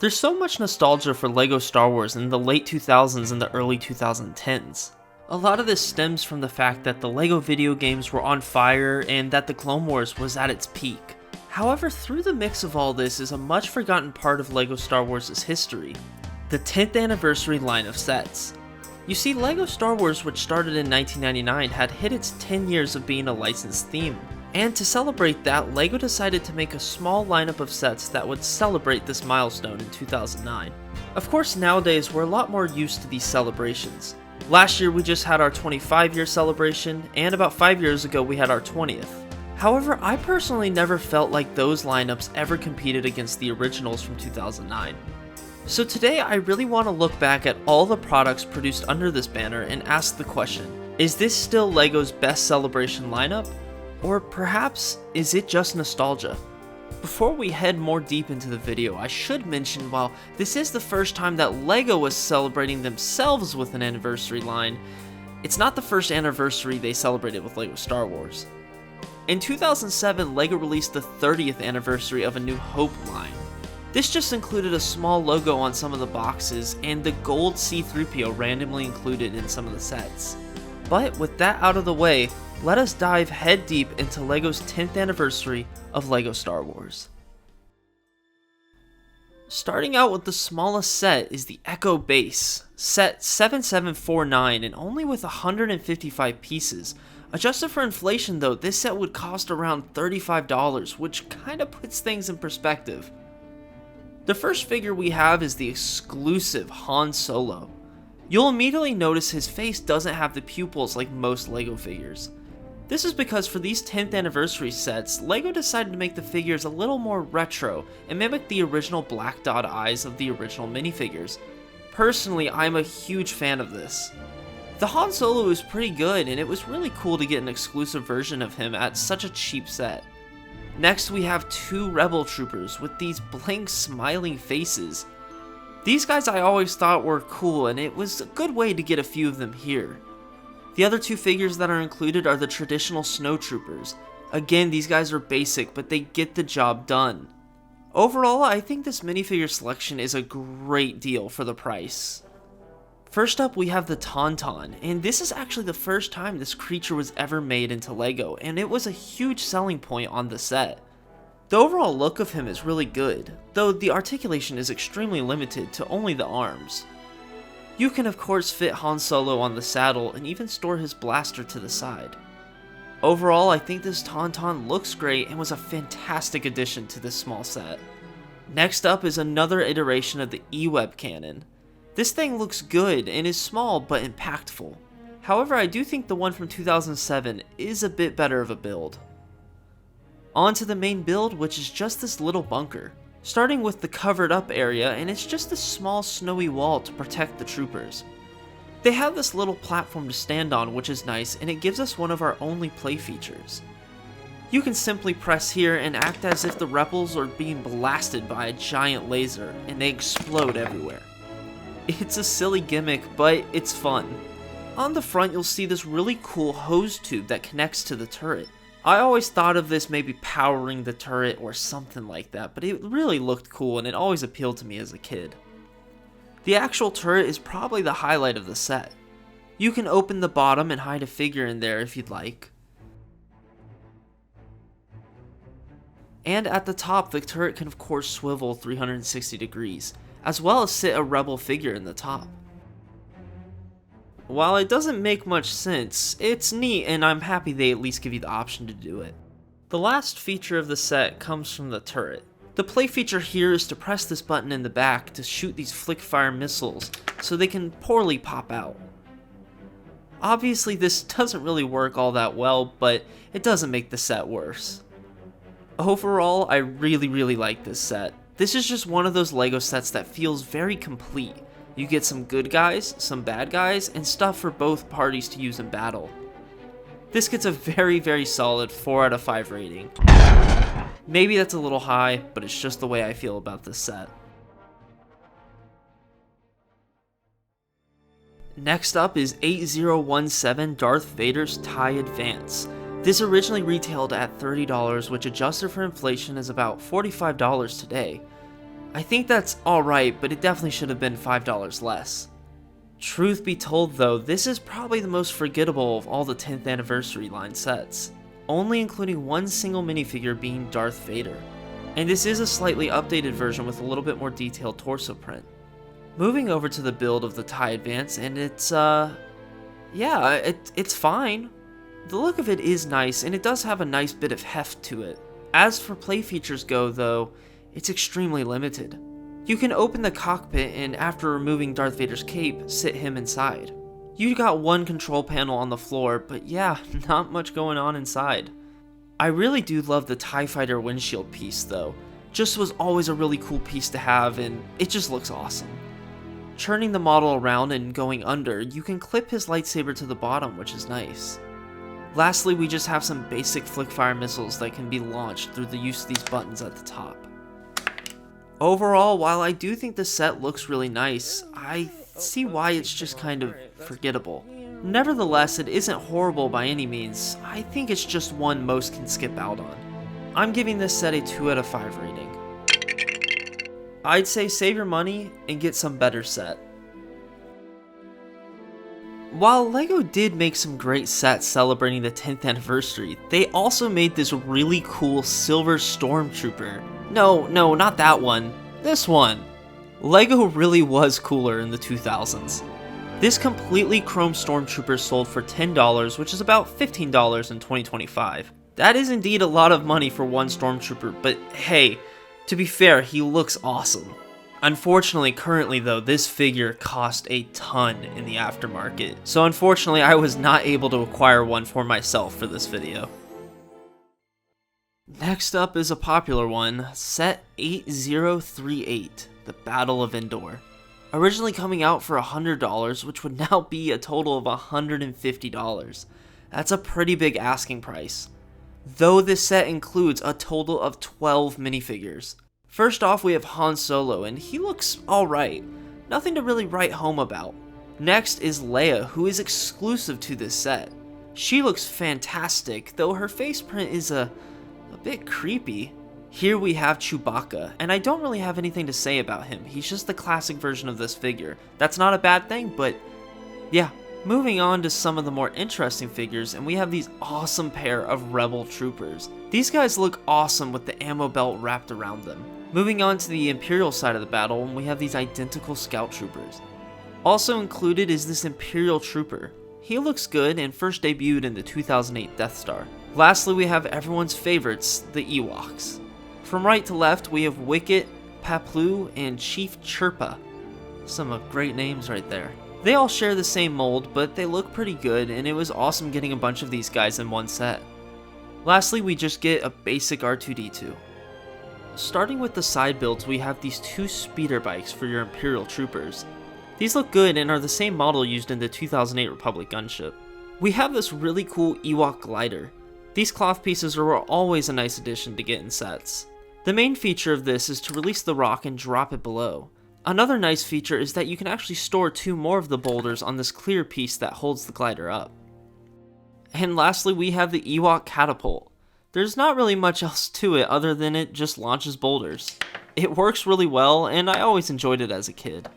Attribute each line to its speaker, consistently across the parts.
Speaker 1: There's so much nostalgia for LEGO Star Wars in the late 2000s and the early 2010s. A lot of this stems from the fact that the LEGO video games were on fire and that the Clone Wars was at its peak. However, through the mix of all this is a much forgotten part of LEGO Star Wars' history: the 10th anniversary line of sets. You see, LEGO Star Wars, which started in 1999, had hit its 10 years of being a licensed theme. And to celebrate that, LEGO decided to make a small lineup of sets that would celebrate this milestone in 2009. Of course, nowadays we're a lot more used to these celebrations. Last year we just had our 25-year celebration, and about 5 years ago we had our 20th. However, I personally never felt like those lineups ever competed against the originals from 2009. So today I really want to look back at all the products produced under this banner and ask the question, is this still LEGO's best celebration lineup? Or perhaps, is it just nostalgia? Before we head more deep into the video, I should mention while this is the first time that LEGO was celebrating themselves with an anniversary line, it's not the first anniversary they celebrated with LEGO Star Wars. In 2007, LEGO released the 30th anniversary of A New Hope line. This just included a small logo on some of the boxes and the gold C-3PO randomly included in some of the sets. But with that out of the way, let us dive head deep into LEGO's 10th anniversary of LEGO Star Wars. Starting out with the smallest set is the Echo Base, set 7749 and only with 155 pieces. Adjusted for inflation though, this set would cost around $35, which kinda puts things in perspective. The first figure we have is the exclusive Han Solo. You'll immediately notice his face doesn't have the pupils like most LEGO figures. This is because for these 10th anniversary sets, LEGO decided to make the figures a little more retro and mimic the original black dot eyes of the original minifigures. Personally, I'm a huge fan of this. The Han Solo is pretty good, and it was really cool to get an exclusive version of him at such a cheap set. Next we have two Rebel Troopers with these blank smiling faces. These guys I always thought were cool, and it was a good way to get a few of them here. The other two figures that are included are the traditional Snow Troopers. Again, these guys are basic, but they get the job done. Overall, I think this minifigure selection is a great deal for the price. First up, we have the Tauntaun, and this is actually the first time this creature was ever made into LEGO, and it was a huge selling point on the set. The overall look of him is really good, though the articulation is extremely limited to only the arms. You can of course fit Han Solo on the saddle and even store his blaster to the side. Overall, I think this Tauntaun looks great and was a fantastic addition to this small set. Next up is another iteration of the E-Web cannon. This thing looks good and is small but impactful. However, I do think the one from 2007 is a bit better of a build. On to the main build, which is just this little bunker. Starting with the covered up area, and it's just a small snowy wall to protect the troopers. They have this little platform to stand on, which is nice, and it gives us one of our only play features. You can simply press here and act as if the rebels are being blasted by a giant laser, and they explode everywhere. It's a silly gimmick, but it's fun. On the front you'll see this really cool hose tube that connects to the turret. I always thought of this maybe powering the turret or something like that, but it really looked cool and it always appealed to me as a kid. The actual turret is probably the highlight of the set. You can open the bottom and hide a figure in there if you'd like. And at the top, the turret can of course swivel 360 degrees, as well as sit a rebel figure in the top. While it doesn't make much sense, it's neat and I'm happy they at least give you the option to do it. The last feature of the set comes from the turret. The play feature here is to press this button in the back to shoot these flick fire missiles so they can poorly pop out. Obviously this doesn't really work all that well, but it doesn't make the set worse. Overall, I really like this set. This is just one of those LEGO sets that feels very complete. You get some good guys, some bad guys, and stuff for both parties to use in battle. This gets a very solid 4 out of 5 rating. Maybe that's a little high, but it's just the way I feel about this set. Next up is 8017 Darth Vader's TIE Advance. This originally retailed at $30, which adjusted for inflation is about $45 today. I think that's alright, but it definitely should have been $5 less. Truth be told though, this is probably the most forgettable of all the 10th anniversary line sets, only including one single minifigure being Darth Vader. And this is a slightly updated version with a little bit more detailed torso print. Moving over to the build of the TIE Advance, and it's fine. The look of it is nice, and it does have a nice bit of heft to it. As for play features go though, it's extremely limited. You can open the cockpit and after removing Darth Vader's cape, sit him inside. You got one control panel on the floor, but yeah, not much going on inside. I really do love the TIE Fighter windshield piece though. Just was always a really cool piece to have and it just looks awesome. Turning the model around and going under, you can clip his lightsaber to the bottom, which is nice. Lastly, we just have some basic flick-fire missiles that can be launched through the use of these buttons at the top. Overall, while I do think the set looks really nice, I see why it's just kind of forgettable. Nevertheless, it isn't horrible by any means. I think it's just one most can skip out on. I'm giving this set a 2 out of 5 rating. I'd say save your money and get some better set. While LEGO did make some great sets celebrating the 10th anniversary, they also made this really cool silver Stormtrooper. No, not that one. This one. LEGO really was cooler in the 2000s. This completely chrome Stormtrooper sold for $10, which is about $15 in 2025. That is indeed a lot of money for one Stormtrooper, but hey, to be fair, he looks awesome. Unfortunately, currently though, this figure cost a ton in the aftermarket, so unfortunately I was not able to acquire one for myself for this video. Next up is a popular one, Set 8038, the Battle of Endor. Originally coming out for $100, which would now be a total of $150. That's a pretty big asking price. Though this set includes a total of 12 minifigures. First off, we have Han Solo, and he looks alright. Nothing to really write home about. Next is Leia, who is exclusive to this set. She looks fantastic, though her face print is a bit creepy. Here we have Chewbacca, and I don't really have anything to say about him. He's just the classic version of this figure. That's not a bad thing, but yeah. Moving on to some of the more interesting figures, and we have these awesome pair of Rebel Troopers. These guys look awesome with the ammo belt wrapped around them. Moving on to the Imperial side of the battle, and we have these identical Scout Troopers. Also included is this Imperial Trooper. He looks good and first debuted in the 2008 Death Star. Lastly, we have everyone's favorites, the Ewoks. From right to left, we have Wicket, Paplu, and Chief Chirpa. Some great names right there. They all share the same mold, but they look pretty good, and it was awesome getting a bunch of these guys in one set. Lastly, we just get a basic R2-D2. Starting with the side builds, we have these two speeder bikes for your Imperial Troopers. These look good and are the same model used in the 2008 Republic gunship. We have this really cool Ewok glider. These cloth pieces are always a nice addition to get in sets. The main feature of this is to release the rock and drop it below. Another nice feature is that you can actually store 2 more of the boulders on this clear piece that holds the glider up. And lastly, we have the Ewok catapult. There's not really much else to it other than it just launches boulders. It works really well, and I always enjoyed it as a kid.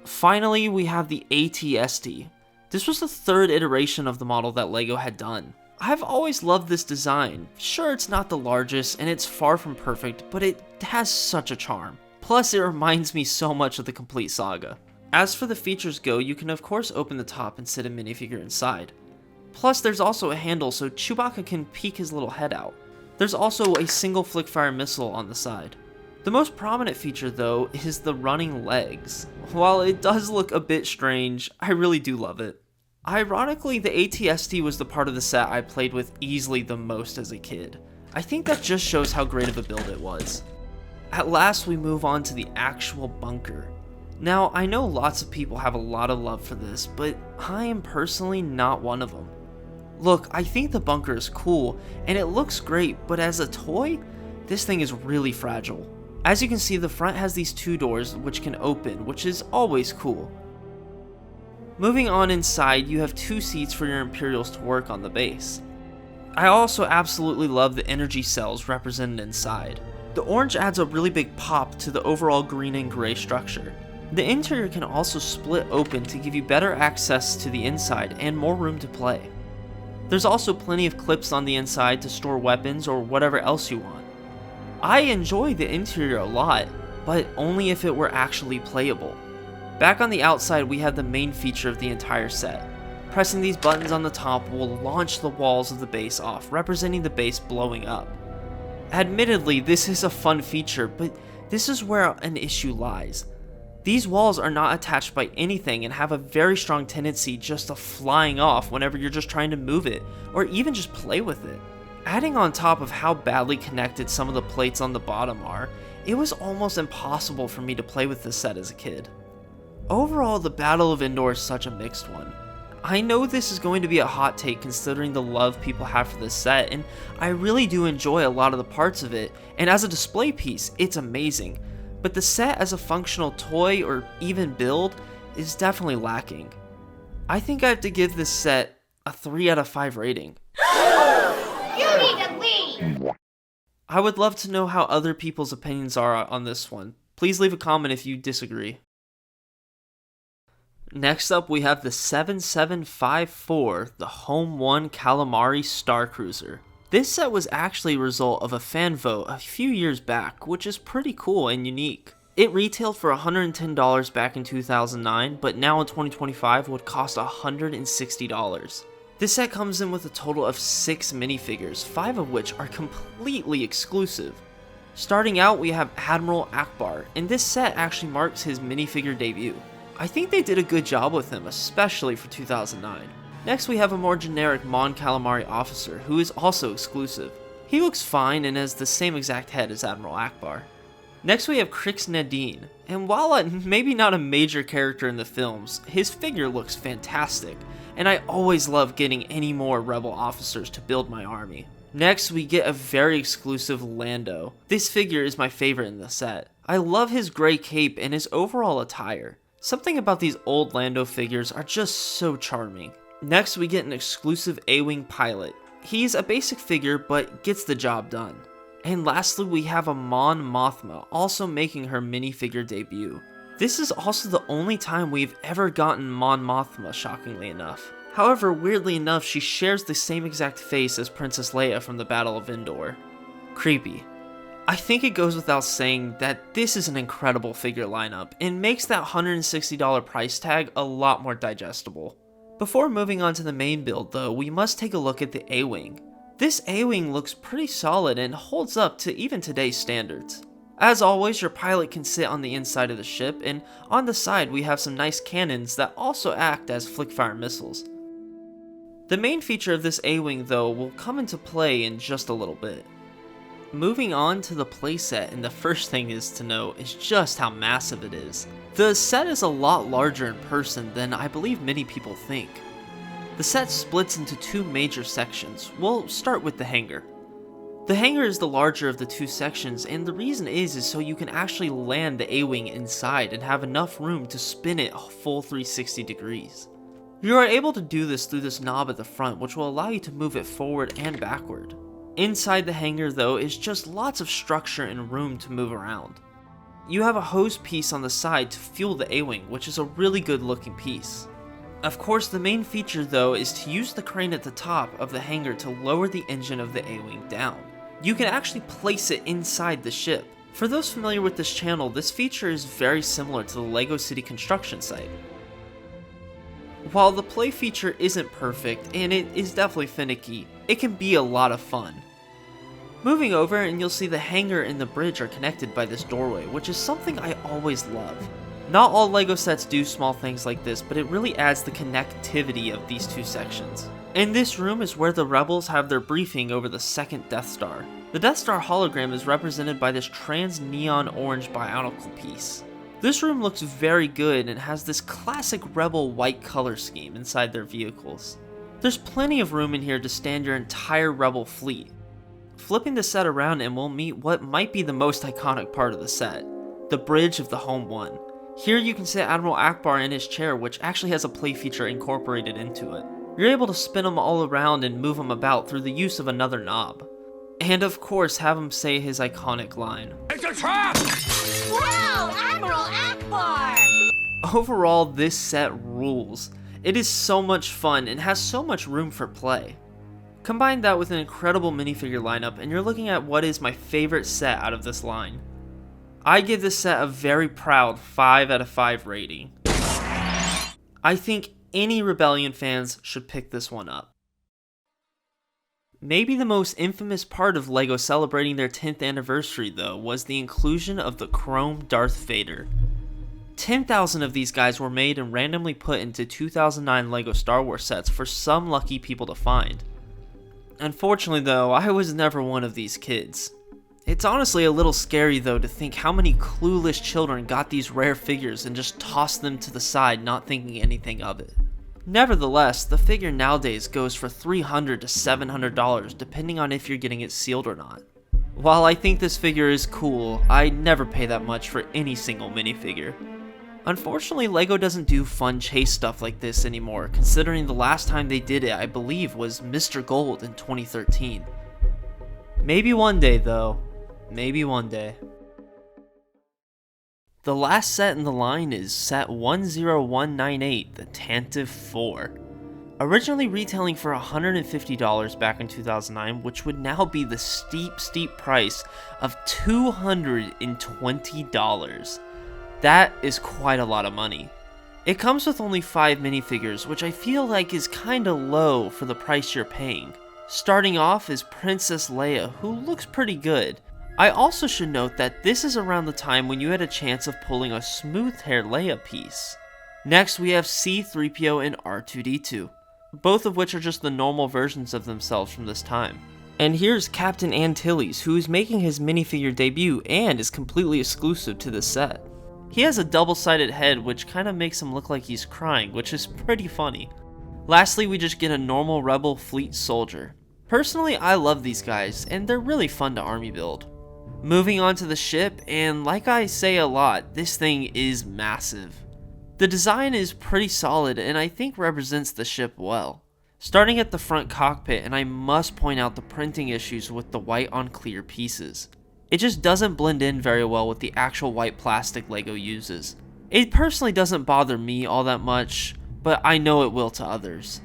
Speaker 1: Finally, we have the AT-ST. This was the 3rd iteration of the model that LEGO had done. I've always loved this design. Sure, it's not the largest, and it's far from perfect, but it has such a charm. Plus, it reminds me so much of the complete saga. As for the features go, you can of course open the top and sit a minifigure inside. Plus, there's also a handle so Chewbacca can peek his little head out. There's also a single flick-fire missile on the side. The most prominent feature though is the running legs. While it does look a bit strange, I really do love it. Ironically, the AT-ST was the part of the set I played with easily the most as a kid. I think that just shows how great of a build it was. At last, we move on to the actual bunker. Now, I know lots of people have a lot of love for this, but I am personally not one of them. Look, I think the bunker is cool, and it looks great, but as a toy, this thing is really fragile. As you can see, the front has these 2 doors which can open, which is always cool. Moving on inside, you have 2 seats for your Imperials to work on the base. I also absolutely love the energy cells represented inside. The orange adds a really big pop to the overall green and gray structure. The interior can also split open to give you better access to the inside and more room to play. There's also plenty of clips on the inside to store weapons or whatever else you want. I enjoy the interior a lot, but only if it were actually playable. Back on the outside, we have the main feature of the entire set. Pressing these buttons on the top will launch the walls of the base off, representing the base blowing up. Admittedly, this is a fun feature, but this is where an issue lies. These walls are not attached by anything and have a very strong tendency just to flying off whenever you're just trying to move it, or even just play with it. Adding on top of how badly connected some of the plates on the bottom are, it was almost impossible for me to play with this set as a kid. Overall, the Battle of Endor is such a mixed one. I know this is going to be a hot take considering the love people have for this set, and I really do enjoy a lot of the parts of it, and as a display piece, it's amazing. But the set as a functional toy or even build is definitely lacking. I think I have to give this set a 3 out of 5 rating.
Speaker 2: You need to leave!
Speaker 1: I would love to know how other people's opinions are on this one. Please leave a comment if you disagree. Next up, we have the 7754, the Home 1 Calamari Star Cruiser. This set was actually a result of a fan vote a few years back, which is pretty cool and unique. It retailed for $110 back in 2009, but now in 2025 would cost $160. This set comes in with a total of 6 minifigures, 5 of which are completely exclusive. Starting out, we have Admiral Akbar, and this set actually marks his minifigure debut. I think they did a good job with him, especially for 2009. Next, we have a more generic Mon Calamari officer, who is also exclusive. He looks fine and has the same exact head as Admiral Akbar. Next, we have Crix Nadine, and while maybe not a major character in the films, his figure looks fantastic, and I always love getting any more rebel officers to build my army. Next, we get a very exclusive Lando. This figure is my favorite in the set. I love his gray cape and his overall attire. Something about these old Lando figures are just so charming. Next, we get an exclusive A-Wing pilot. He's a basic figure, but gets the job done. And lastly, we have a Mon Mothma, also making her minifigure debut. This is also the only time we've ever gotten Mon Mothma, shockingly enough. However, weirdly enough, she shares the same exact face as Princess Leia from the Battle of Endor. Creepy. I think it goes without saying that this is an incredible figure lineup, and makes that $160 price tag a lot more digestible. Before moving on to the main build though, we must take a look at the A-Wing. This A-Wing looks pretty solid and holds up to even today's standards. As always, your pilot can sit on the inside of the ship, and on the side we have some nice cannons that also act as flick-fire missiles. The main feature of this A-Wing though will come into play in just a little bit. Moving on to the playset, and the first thing is to note is just how massive it is. The set is a lot larger in person than I believe many people think. The set splits into 2 major sections. We'll start with the hangar. The hangar is the larger of the 2 sections, and the reason is so you can actually land the A-Wing inside and have enough room to spin it a full 360 degrees. You are able to do this through this knob at the front, which will allow you to move it forward and backward. Inside the hangar though is just lots of structure and room to move around. You have a hose piece on the side to fuel the A-Wing, which is a really good looking piece. Of course, the main feature though is to use the crane at the top of the hangar to lower the engine of the A-Wing down. You can actually place it inside the ship. For those familiar with this channel, this feature is very similar to the LEGO City construction site. While the play feature isn't perfect, and it is definitely finicky, it can be a lot of fun. Moving over, and you'll see the hangar and the bridge are connected by this doorway, which is something I always love. Not all LEGO sets do small things like this, but it really adds the connectivity of these 2 sections. And this room is where the rebels have their briefing over the 2nd Death Star. The Death Star hologram is represented by this trans neon orange bionicle piece. This room looks very good and has this classic rebel white color scheme inside their vehicles. There's plenty of room in here to stand your entire rebel fleet. Flipping the set around and we'll meet what might be the most iconic part of the set, the bridge of the Home 1. Here you can sit Admiral Akbar in his chair, which actually has a play feature incorporated into it. You're able to spin him all around and move him about through the use of another knob. And of course, have him say his iconic line.
Speaker 3: It's a trap!
Speaker 2: Wow, Admiral Akbar!
Speaker 1: Overall, this set rules. It is so much fun and has so much room for play. Combine that with an incredible minifigure lineup and you're looking at what is my favorite set out of this line. I give this set a very proud 5 out of 5 rating. I think any Rebellion fans should pick this one up. Maybe the most infamous part of LEGO celebrating their 10th anniversary though was the inclusion of the Chrome Darth Vader. 10,000 of these guys were made and randomly put into 2009 LEGO Star Wars sets for some lucky people to find. Unfortunately though, I was never one of these kids. It's honestly a little scary though to think how many clueless children got these rare figures and just tossed them to the side not thinking anything of it. Nevertheless, the figure nowadays goes for $300 to $700 depending on if you're getting it sealed or not. While I think this figure is cool, I never pay that much for any single minifigure. Unfortunately, LEGO doesn't do fun chase stuff like this anymore, considering the last time they did it I believe was Mr. Gold in 2013. Maybe one day though, maybe one day. The last set in the line is set 10198, the Tantive IV. Originally retailing for $150 back in 2009, which would now be the steep price of $220. That is quite a lot of money. It comes with only 5 minifigures, which I feel like is kinda low for the price you're paying. Starting off is Princess Leia, who looks pretty good. I also should note that this is around the time when you had a chance of pulling a smooth-haired Leia piece. Next we have C-3PO and R2-D2, both of which are just the normal versions of themselves from this time. And here's Captain Antilles, who is making his minifigure debut and is completely exclusive to this set. He has a double-sided head which kinda makes him look like he's crying, which is pretty funny. Lastly, we just get a normal Rebel fleet soldier. Personally, I love these guys, and they're really fun to army build. Moving on to the ship, and like I say a lot, this thing is massive. The design is pretty solid and I think represents the ship well. Starting at the front cockpit, and I must point out the printing issues with the white on clear pieces. It just doesn't blend in very well with the actual white plastic LEGO uses. It personally doesn't bother me all that much, but I know it will to others.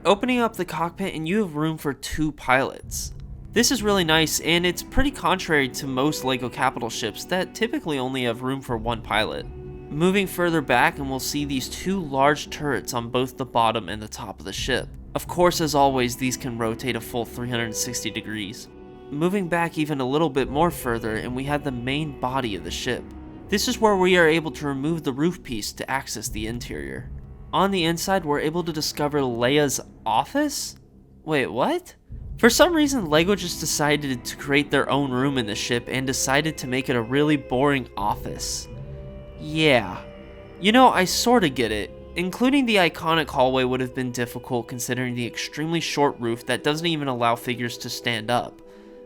Speaker 1: Opening up the cockpit and you have room for 2 pilots. This is really nice, and it's pretty contrary to most LEGO capital ships that typically only have room for 1 pilot. Moving further back and we'll see these 2 large turrets on both the bottom and the top of the ship. Of course, as always, these can rotate a full 360 degrees. Moving back even a little bit more further and we have the main body of the ship. This is where we are able to remove the roof piece to access the interior. On the inside, we're able to discover Leia's office? Wait, what? For some reason, LEGO just decided to create their own room in the ship and decided to make it a really boring office. Yeah. You know, I sorta get it. Including the iconic hallway would have been difficult considering the extremely short roof that doesn't even allow figures to stand up.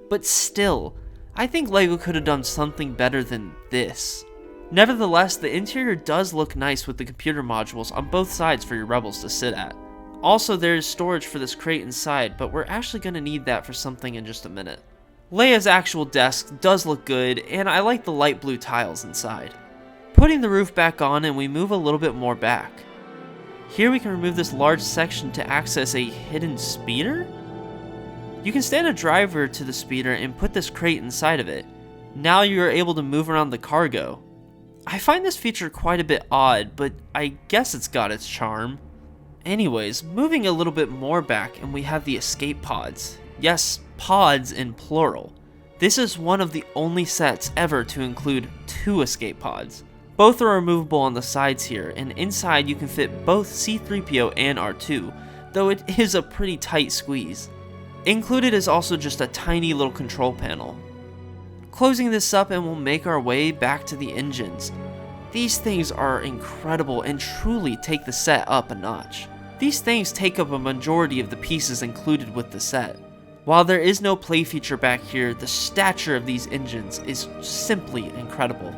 Speaker 1: But still, I think LEGO could have done something better than this. Nevertheless, the interior does look nice with the computer modules on both sides for your rebels to sit at. Also, there is storage for this crate inside, but we're actually going to need that for something in just a minute. Leia's actual desk does look good, and I like the light blue tiles inside. Putting the roof back on and we move a little bit more back. Here we can remove this large section to access a hidden speeder? You can stand a driver to the speeder and put this crate inside of it. Now you are able to move around the cargo. I find this feature quite a bit odd, but I guess it's got its charm. Anyways, moving a little bit more back and we have the escape pods. Yes, pods in plural. This is one of the only sets ever to include 2 escape pods. Both are removable on the sides here, and inside you can fit both C-3PO and R2, though it is a pretty tight squeeze. Included is also just a tiny little control panel. Closing this up and we'll make our way back to the engines. These things are incredible and truly take the set up a notch. These things take up a majority of the pieces included with the set. While there is no play feature back here, the stature of these engines is simply incredible.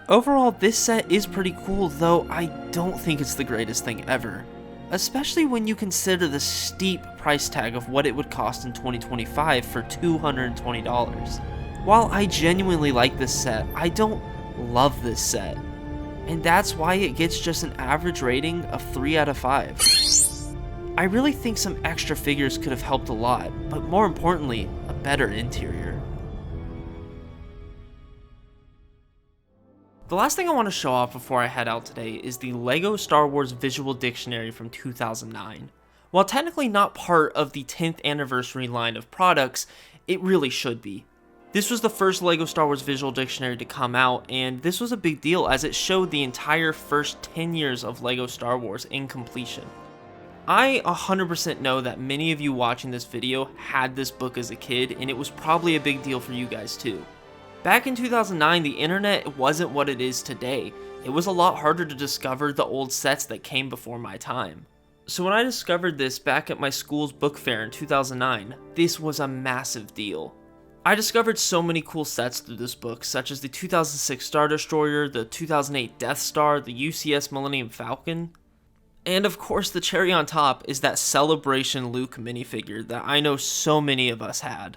Speaker 1: Overall, this set is pretty cool, though I don't think it's the greatest thing ever. especially when you consider the steep price tag of what it would cost in 2025 for $220. While I genuinely like this set, I don't love this set, and that's why it gets just an average rating of 3 out of 5. I really think some extra figures could have helped a lot, but more importantly, a better interior. The last thing I want to show off before I head out today is the LEGO Star Wars Visual Dictionary from 2009. While technically not part of the 10th anniversary line of products, it really should be. This was the first LEGO Star Wars Visual Dictionary to come out, and this was a big deal as it showed the entire first 10 years of LEGO Star Wars in completion. I 100% know that many of you watching this video had this book as a kid, and it was probably a big deal for you guys too. Back in 2009, the internet wasn't what it is today. It was a lot harder to discover the old sets that came before my time. So when I discovered this back at my school's book fair in 2009, this was a massive deal. I discovered so many cool sets through this book, such as the 2006 Star Destroyer, the 2008 Death Star, the UCS Millennium Falcon, and of course the cherry on top is that Celebration Luke minifigure that I know so many of us had.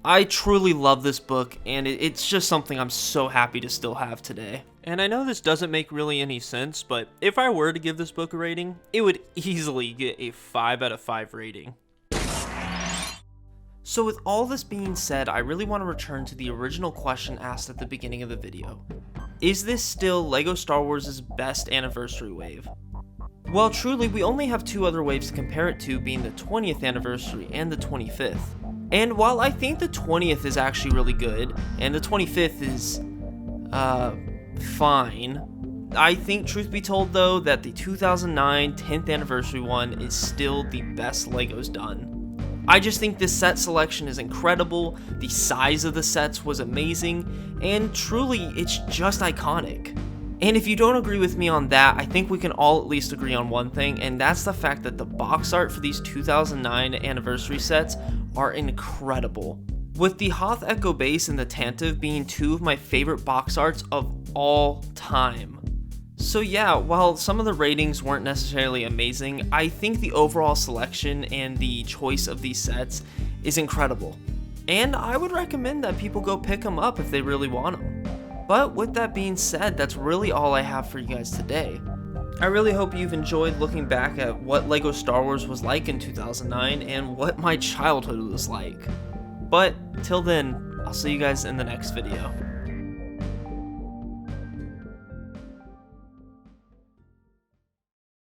Speaker 1: I truly love this book, and it's just something I'm so happy to still have today. And I know this doesn't make really any sense, but if I were to give this book a rating, it would easily get a 5 out of 5 rating. So with all this being said, I really want to return to the original question asked at the beginning of the video. Is this still LEGO Star Wars' best anniversary wave? Well, truly, we only have 2 other waves to compare it to, being the 20th anniversary and the 25th. And while I think the 20th is actually really good, and the 25th is, fine, I think, truth be told though, that the 2009 10th anniversary one is still the best LEGO's done. I just think this set selection is incredible, the size of the sets was amazing, and truly, it's just iconic. And if you don't agree with me on that, I think we can all at least agree on one thing, and that's the fact that the box art for these 2009 anniversary sets are incredible. With the Hoth Echo base and the Tantive being 2 of my favorite box arts of all time. So yeah, while some of the ratings weren't necessarily amazing, I think the overall selection and the choice of these sets is incredible. And I would recommend that people go pick them up if they really want them. But with that being said, that's really all I have for you guys today. I really hope you've enjoyed looking back at what LEGO Star Wars was like in 2009 and what my childhood was like. But till then, I'll see you guys in the next video.